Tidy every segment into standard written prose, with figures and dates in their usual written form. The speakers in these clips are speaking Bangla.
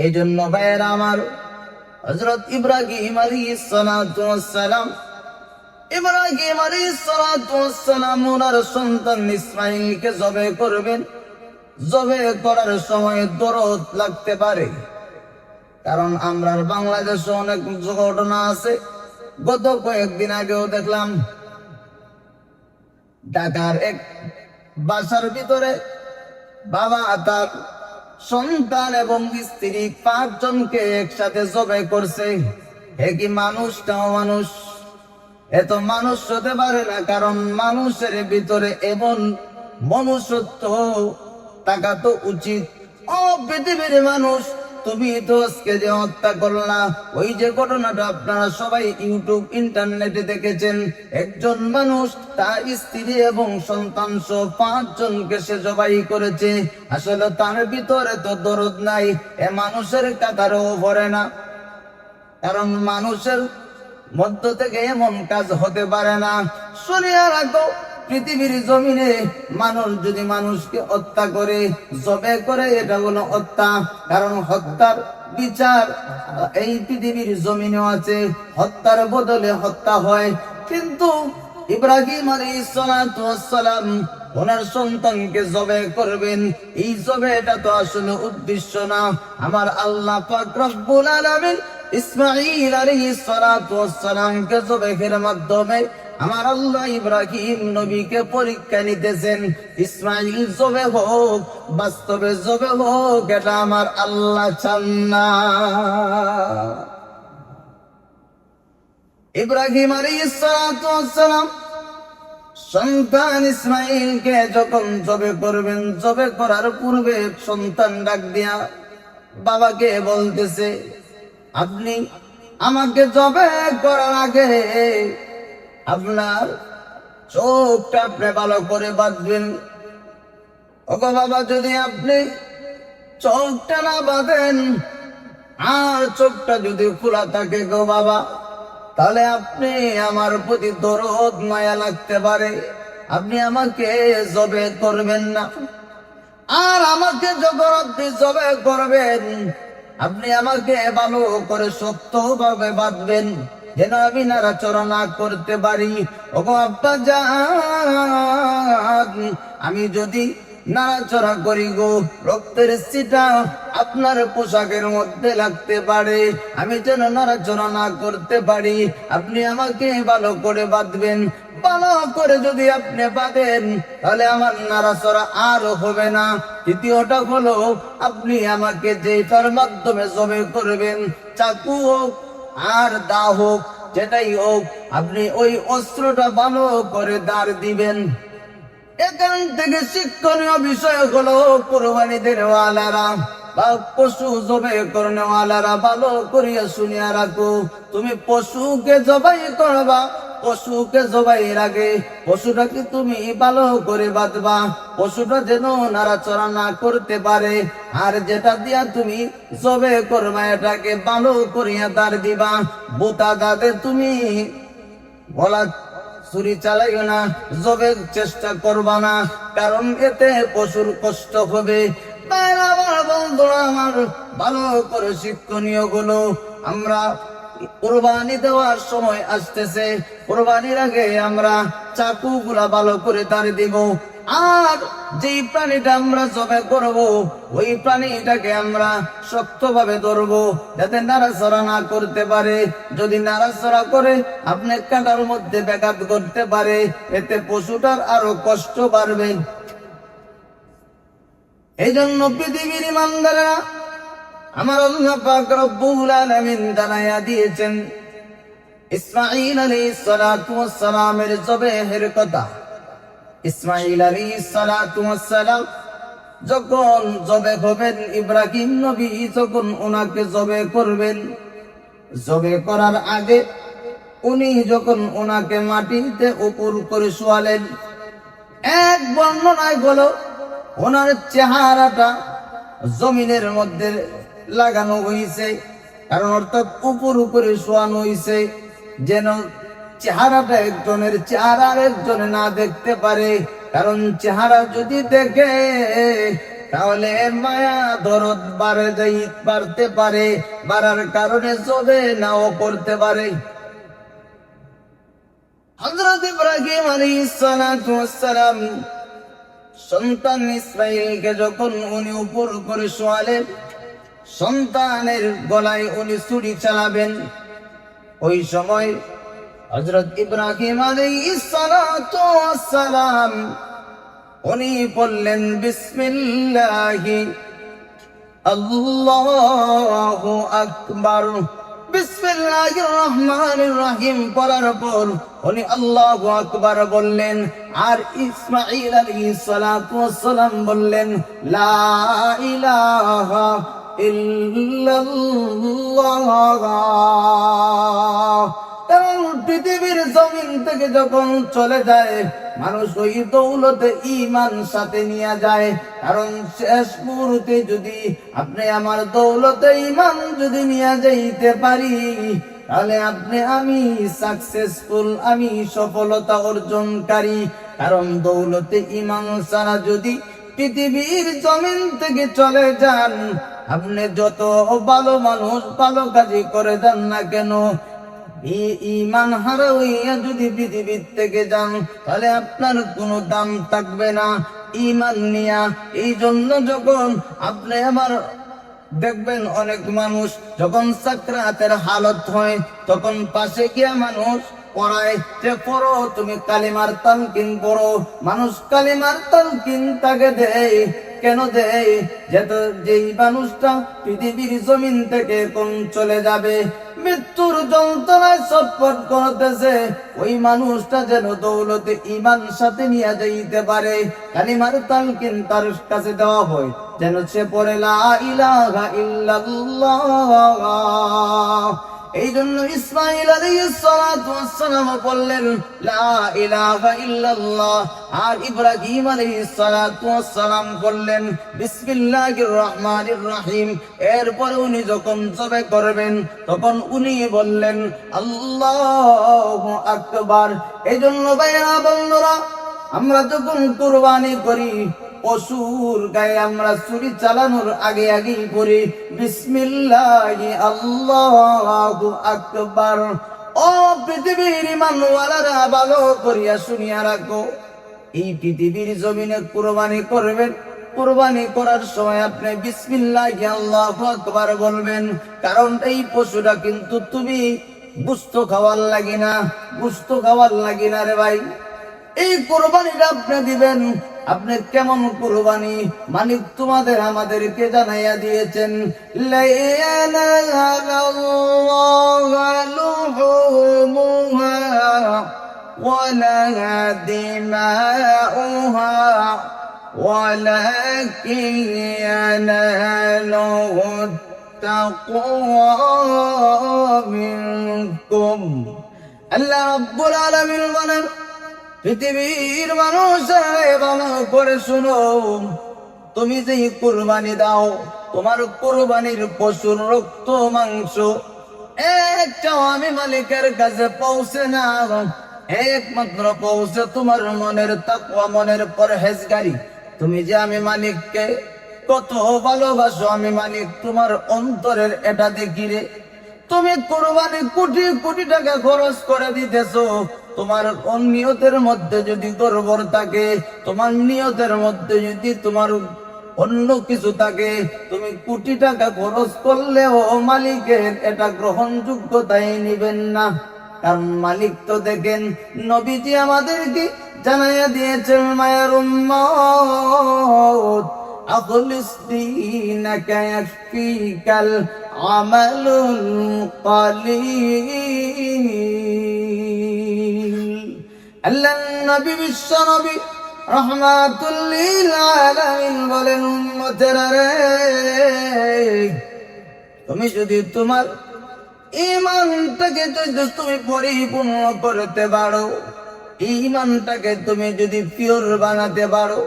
এই জন্য ভাইয়েরা আমার, হযরত ইব্রাহিম আলাইহিস সালাতু ওয়াস সালাম ওনার সন্তান ইসমাঈলকে জবে করবেন। জবে করার সময় দরদ লাগতে পারে, কারণ আমরা বাংলাদেশে অনেক ঘটনা আছে। গত কয়েকদিন আগেও দেখলাম ঢাকার এক বাসার ভিতরে বাবা তার সন্তান এবং স্ত্রী 5 জনকে একসাথে জবে করছে। কি মানুষটাও মানুষ, এত মানুষ হতে পারে না, কারণ মানুষের ভিতরে এমন মনুষ্যত্ব থাকা তো উচিত। ও পৃথিবীর মানুষ, তুমি তো আজকে যে হত্যা করলা, ওই যে ঘটনাটা আপনারা সবাই ইউটিউব ইন্টারনেটে দেখেছেন, একজন মানুষ তার স্ত্রী এবং সন্তান সহ 5 জনকে সে জবাই করেছে। আসলে তার ভিতরে তো দরদ নাই, এ মানুষের কাতারেও পড়ে না, কারণ মানুষের মধ্য থেকে এমন কাজ হতে পারে না। শুনিয়া রাখো, পৃথিবীর জমিনে মানুষ যদি মানুষকে হত্যা করে, জবে করে, এটা হলো হত্যা। কারণ হত্যার বিচার এই পৃথিবীর জমিনেও আছে, হত্যার বদলে হত্যা হয়। কিন্তু ইব্রাহিম আলাইহিস সালাতু ওয়াস সালাম ওনার সন্তানকে জবে করবেন, এই জবেটা তো আসলে উদ্দেশ্য না। আমার আল্লাহ পাক রব্বুল আলামিন ইসমাঈল আলাইহিস সালাতু ওয়াস সালামকে জবেহের মাধ্যমে আমার আল্লাহ ইব্রাহিম নবীকে পরীক্ষা নিতেছেন। ইসমাঈল জবে হোক, বাস্তবে জবে হোক, এটা আমার আল্লাহ চান না। ইব্রাহিম আলাইহিস সালাতু ওয়াস সালাম সন্তান ইসমাঈলকে যখন জবে করবেন, জবে করার পূর্বে সন্তান ডাক দিয়া বাবাকে বলতেছে, আপনি আমাকে জবে করার আগে আপনার চোখটা আপনি ভালো করে বাঁধবেন। ওগো বাবা, যদি আপনি চোখটা না বাঁধেন আর চোখটা যদি খোলা থাকে গো বাবা, তাহলে আপনি আমার প্রতি দরদ মায়া লাগতে পারে, আপনি আমাকে জবে করবেন না। আর আমাকে যখন আপনি জবে করবেন, আপনি আমাকে ভালো করে শক্তভাবে বাঁধবেন, যেন আমি নাড়াচড়া না করতে পারি। ওগো আব্বা জান, আমি যদি নাড়াচড়া করি গো, রক্তের ছিটা আপনার পোশাকের মধ্যে লাগতে পারে, আমি যেন নাড়াচড়া না করতে পারি। আপনি আমাকে ভালো করে বাঁধবেন। ভালো করে যদি আপনি বাঁধেন, তাহলে আমার নাড়াচড়া আর হবে না। দ্বিতীয়টা হলো, আপনি আমাকে যেটার মাধ্যমে জবে করবেন, চাকু হোক আর দা হোক, যেটাই হোক, আপনি ওই অস্ত্রটা ভালো করে দাঁড় দিবেন। এখান থেকে শিক্ষণীয় বিষয় হলো, কুরবানি দেওয়ালারা বা পশু জবাই করনেওয়ালারা ভালো করিয়া শুনিয়া রাখো। তুমি পশুকে জবাই করবা, পশুকে জবাইয়ের আগে পশুটাকে তুমি ভালো করে বাঁধবা, পশুটা যেন নাড়াচড়া না করতে পারে। আর যেটা দিয়া তুমি জবে করবা, এটাকে ভালো করিয়া দাঁড় দিবা। বোতা দাঁতে তুমি গলা ছুরি চালাইও না, জবে চেষ্টা করবা না, কারণ এতে পশুর কষ্ট হবে। আমার বন্ধুরা আমার, ভালো করে শিক্ষণীয় গুলো আমরা কুরবানি দেওয়ার সময় আসতেছে, কুরবানির আগে আমরা চাকুগুলা ভালো করে দাঁড়িয়ে দিব। আর যেই প্রাণীটা আমরা জবে করব, ওই প্রাণীটাকে আমরা শক্তভাবে ধরবো, যাতে নাড়াচড়া না করতে পারে। যদি নাড়াচড়া করে আপনি কাঁটার মধ্যে ব্যাঘাত করতে পারে, এতে পশুটার আরো কষ্ট বাড়বে। এই জন্য পৃথিবীর ইমানদারেরা, আমার আল্লাহ পাক রব্বুল আলামিন জানাইয়া দিয়েছেন ইসমাঈল আলাইহিস সালাতু ওয়াস সালামের জবেহের কথা। ইসমাঈল আলাইহিস সালাতু ওয়াস সালাম যখন জবে হবেন, ইব্রাহিম নবী যখন ওনাকে জবে করবেন, জবে করার আগে উনি যখন ওনাকে মাটিতে উপর করে শোয়ালেন, এক বর্ণনায় হলো ওনার চেহারাটা জমিনের মধ্যে লাগানো হয়েছে, কারণ অর্থাৎ উপর উপরে শোয়ানো হয়েছে, যেন চেহারাটা একজনের চেহারা একজনে না দেখতে পারে। কারণ চেহারা যদি দেখে, তাহলে মায়া দরদ বাড়তে পারে, বাড়ার কারণে জবে নাও করতে পারে। হযরত ইব্রাহিম আলাইহিস সালাতু ওয়াস সালাম সন্তান ইসমাঈলকে যখন উনি উপর করে শোয়ালেন, সন্তানের গলায় উনি ছুরি চালাবেন, ওই সময় হযরত ইব্রাহিম আলাইহিস সালাতু ওয়াস সালাম উনি বললেন বিসমিল্লাহি আল্লাহু আকবার, বিসমিল্লাহির রহমানির রহিম পড়ার পর উনি আল্লাহু আকবার বললেন। আর ইসমাঈল আলাইহিস সালাতু ওয়াস সালাম বললেন লা ইলাহা ইল্লাল্লাহ। কারণ পৃথিবীর জমিন থেকে যখন চলে যায় মানুষ ওই দৌলতে ঈমান সাথে নিয়ে যায়। কারণ শেষ মুহূর্তে যদি আপনি আমার দৌলতে ঈমান যদি নিয়ে যাইতে পারি, তাহলে আমি সাকসেসফুল, আমি সফলতা অর্জনকারী। কারণ দৌলতে ঈমান ছাড়া যদি পৃথিবীর জমিন থেকে চলে যান, আপনি যত ভালো মানুষ, ভালো কাজই করে যান না কেন, ঈমান হারা হইয়া যদি পৃথিবীর থেকে যান, তাহলে আপনার কোনো দাম থাকবে না ঈমান নিয়া। এই জন্য যখন আপনি আমার দেখবেন অনেক মানুষ যখন সাকরাতের হালত হয়, তখন পাশে গিয়া মানুষ পড়ায় যে পড়ো, তুমি কালিমার তালকিন পড়ো। মানুষ কালিমার তালকিন তাকে দেয়, কেন দেয়? যেই মানুষটা পৃথিবীর জমিন থেকে কোন চলে যাবে, মৃত্যুর যন্ত্রণায় ছটফট করতেছে, ওই মানুষটা যেন দৌলতে ঈমান সাথে নিয়ে যাইতে পারে। কালিমার তালকিন তার কাছে দেওয়া হয়, যেন সে পড়ে লা ইলাহা ইল্লাল্লাহ। এই জন্য ইসমাঈল আলাইহিস সালাতু ওয়াস সালাম বললেন লা ইলাহা ইল্লাল্লাহ, আর ইব্রাহিম আলাইহিস সালাতু ওয়াস সালাম বললেন বিসমিল্লাহির রহমানির রহিম। এরপর উনি যখন জবে করবেন তখন উনি বললেন আল্লাহু আকবার। এই জন্য ভাইরা বন্ধুরা, আমরা যখন কুরবানি করি, পশুর গায়ে আমরা ছুরি চালানোর আগে আগেই পড়ি বিসমিল্লাহি আল্লাহু আকবার। ও পৃথিবীর ঈমানওয়ালারা, ভালো করিয়া শুনিয়া রাখো, এই পৃথিবীর জমিনে কুরবানি করবেন, কুরবানি করার সময় আপনি বিসমিল্লাহি আল্লাহু আকবার বলবেন। কারণ এই পশুটা কিন্তু তুমি গোশত খাওয়ার লাগি না, গোশত খাওয়ার লাগি না রে ভাই। এই কুরবানিটা আপনি দিবেন, আপনি কেমন কুরবানি মালিক তোমাদের আমাদেরকে জানাইয়া দিয়েছেন। আল্লাহ রাব্বুল আলামিন বলেন, পৃথিবীর মানুষ ভালো করে শুনো, তুমি যে কুরবানি দাও, তোমার কুরবানির পশুর রক্ত মাংস একটাও আমি মালিকের কাছে পৌঁছে না, একমাত্র পৌঁছে তোমার মনের তাকওয়া, মনের পরহেজগারি। তুমি যে আমি মালিককে কত ভালোবাসো, আমি মালিক তোমার অন্তরের এটা দেখি রে। তুমি কুরবানি কোটি কোটি টাকা খরচ করে দিতেছো, তোমার নিয়তের মধ্যে যদি গর্বর থাকে, তোমার নিয়তের মধ্যে যদি তোমার অন্য কিছু থাকে, তুমি কোটি টাকা খরচ করলেও মালিকের এটা গ্রহণযোগ্যতাই নিবেন না। কারণ মালিক তো দেখেন, নবীজি আমাদেরকে জানাইয়া দিয়েছেন মায়ের উম্মত আখলিস দীনাকা ইয়াকফিকাল আমালুল কালিল। আল্লাহ নবী, বিশ্ব নবী রাহমাতুল লিল আলামিন বলেন, উম্মতেরা রে, তুমি যদি তোমার ঈমানটাকে যদি তুমি পরিপূর্ণ করতে পারো, ঈমানটাকে তুমি যদি পিওর বানাতে পারো,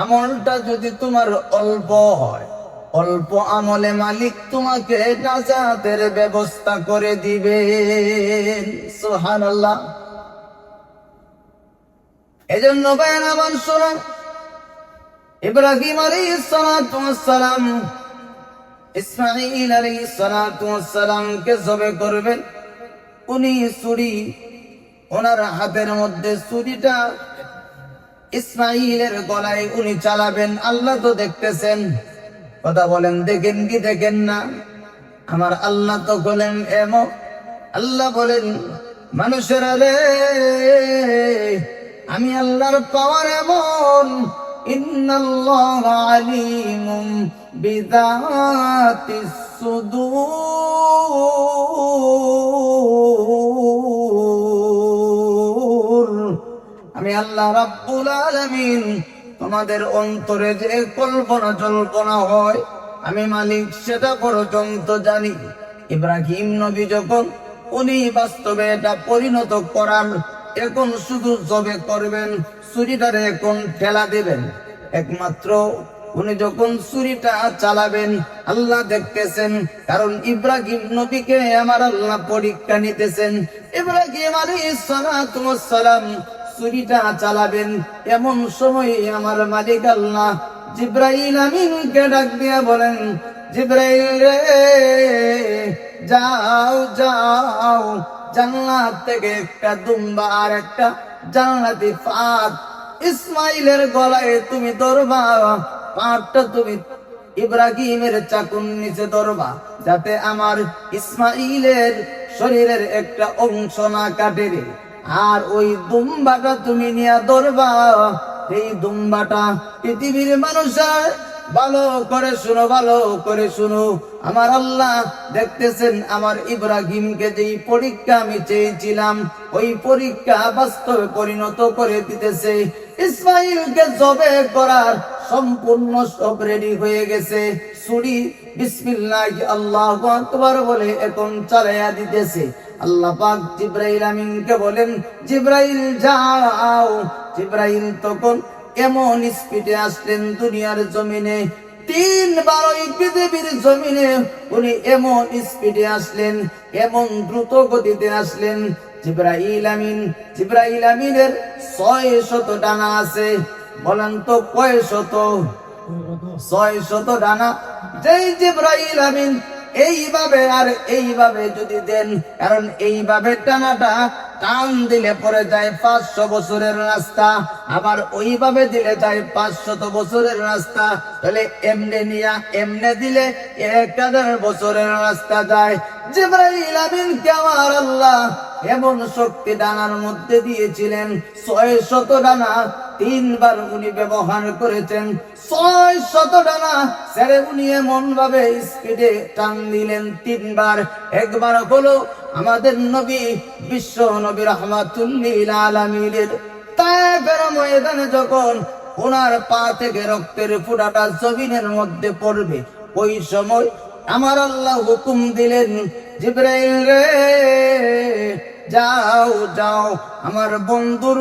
আমলটা যদি তোমার অল্প হয়, অল্প আমলে মালিক তোমাকে নাজাতের ব্যবস্থা করে দিবেন। সুবহানাল্লাহ। এজন্য ভাইরা আমার শোনো, ইব্রাহিম আলাইহিস সালাতু ওয়াস সালাম ইসমাঈল আলাইহিস সালাতু ওয়াস সালামকে জবে করবেন। উনি ছুরি, ওনার হাতের মধ্যে ছুরিটা ইসমাঈলের গলায় উনি চালাবেন। আল্লাহ তো দেখতেছেন, কথা বলেন, দেখেন কি দেখেন না? আমার আল্লাহ তো বলেন এমন, আল্লাহ বলেন মানুষের রে, আমি আল্লাহর পাওয়ার এমন, ইন্নাল্লাহা আলিমুম বিযাতিস সুদূর। আমি আল্লাহ রাব্বুল আলামিন তোমাদের অন্তরে যে কল্পনা জল্পনা হয় আমি মালিক সেটা পর্যন্ত জানি। ইব্রাহিম নবী যখন উনি বাস্তবে এটা পরিণত করার, এখন শুধু জবে করবেন, ছুরিটারে এখন ঠেলা দেবেন। একমাত্র উনি যখন ছুরিটা চালাবেন আল্লাহ দেখতেছেন, কারণ ইব্রাহিম নবীকে আমার আল্লাহ পরীক্ষা নিতেছেন। ইব্রাহিম আলাইহিস সালাতু ওয়াস সালাম ছুরিটা চালাবেন, এমন সময় আমার মালিক আল্লাহ জিবরাইল আমিনকে ডাক দিয়া বলেন, জিবরাইল রে, যাও যাও, জান্নাত থেকে একটা দুম্বা আর একটা জান্নাতি পাত ইসমাইলের গলায় তুমি ধরবা, পাটটা তুমি ইব্রাহিমের চাকুর নিচে ধরবা, যাতে আমার ইসমাইলের শরীরের একটা অংশ না কাটে রে। আর ওই দুম্বাটা তুমি নিয়ে ধরবা। এই দুম্বাটা পৃথিবীর মানুষের, ভালো করে শুনো, ভালো করে শুনো, আমার আল্লাহ দেখতেছেন আমার ইব্রাহিমকে যেই পরীক্ষা আমি চেয়েছিলাম ওই পরীক্ষা বাস্তবে পরিণত করে দিতেছে। ইসমাইলকে জবে করার সম্পূর্ণ সব রেডি হয়ে গেছে। ছুরি বিসমিল্লাহ আল্লাহু আকবার বলে এখন চালাইয়া দিতেছে। আল্লাহ পাক জিবরাইল আমিনকে বলেন, জিবরাইল যাও। জিবরাইল তখন এমন স্পিডে আসলেন দুনিয়ার জমিনে, 3 বার ওই পৃথিবীর জমিনে উনি এমন স্পিডে আসলেন, এমন দ্রুত গতিতে আসলেন। জিবরাইল আমিনের 600 ডানা আছে। বলেন তো কয় শত? 600 ডানা। যেই জিবরাইল আমিন এইভাবে আর এইভাবে যদি দেন, কারণ এইভাবে টানাটা টান দিলে পরে যায় 500 বছরের রাস্তা, আবার ওইভাবে দিলে যায় 500 বছরের রাস্তা, তাহলে এমনে নিয়া এমনে দিলে 1000 বছরের রাস্তা যায়। জিবরাইল আমিনকে আমার আল্লাহ এমন শক্তি ডানার মধ্যে দিয়েছিলেন, 600 ডানা 3 বার উনি ব্যবহার করেছেন। 600 ডানা ছেড়ে উনি এমন ভাবে স্পিডে টান দিলেন 3 বার। একবার হলো আমাদের নবী, বিশ্ব নবী রাহমাতুল লিল আলামিনের তায়েফের ময়দানে যখন ওনার পা থেকে রক্তের ফোঁটাটা জমিনের মধ্যে পড়বে, ওই সময় আমার আল্লাহ হুকুম দিলেন, জিবরাইল রে, যাও যাও, আমার বন্ধুর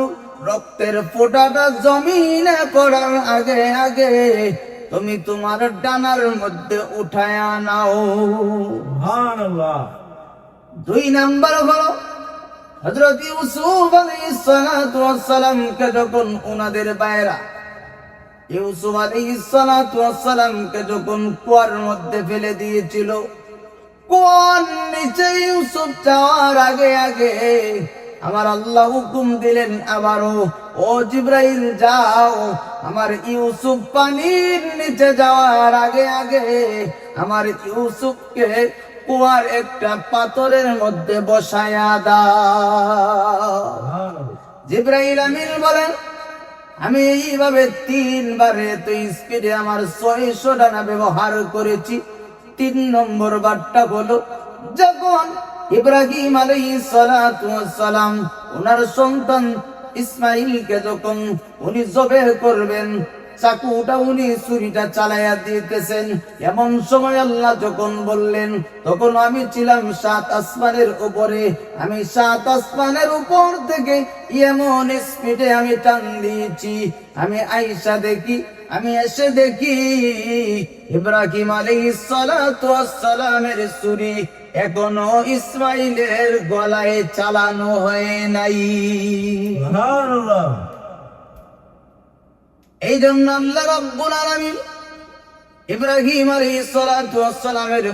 রক্তের ফোঁটাটা জমিনে পড়ার আগে আগে তুমি তোমার ডানার মধ্যে উঠায়া নাও। সুবহানাল্লাহ। 2 নাম্বার হলো হযরত ইউসুফ আলাইহিস সালাতু ওয়াস সালামকে যখন ওনাদের বাইরা ইউসুফ আলাইহিস সালাতু ওয়াস সালামকে যখন কুয়ার মধ্যে ফেলে দিয়েছিল, কুয়ার নিচে ইউসুফ যাওয়ার আগে আগে আমার আল্লাহ হুকুম দিলেন আবারও, ও জিবরাইল যাও, আমার ইউসুফ পানির নিচে যাওয়ার আগে আগে আমার ইউসুফকে কুয়ার একটা পাথরের মধ্যে বসায়া দাও। জিবরাইল আমিন বলেন, আমি এইভাবে 3 বারে তো স্পিডে আমার 600 ডানা ব্যবহার করেছি। 3 নম্বর বারটা হলো যখন ইব্রাহিম আলাইহিস সালাতু ওয়াস সালাম ওনার সন্তান ইসমাইলকে যখন উনি জবে করবেন, চাকুটা উনি ছুরিটা চালাইয়া দিতেছেন, এমন সময় আল্লাহ যখন বললেন, তখন আমি ছিলাম 7 আসমানের উপরে। আমি 7 আসমানের উপর থেকে এমন স্পিডে আমি টান দিয়েছি, আমি আয়েশা দেখি, আমি এসে দেখি ইব্রাহিম আলাইহিস সালাতু ওয়াস সালামের ছুরি এখনো ইসমাইলের গলায় চালানো হয় নাই। সুবহানাল্লাহ। এই জন্য আল্লাহ রাব্বুল আলামিন ইব্রাহিম আলাইহিস সালাতু ওয়াস সালামের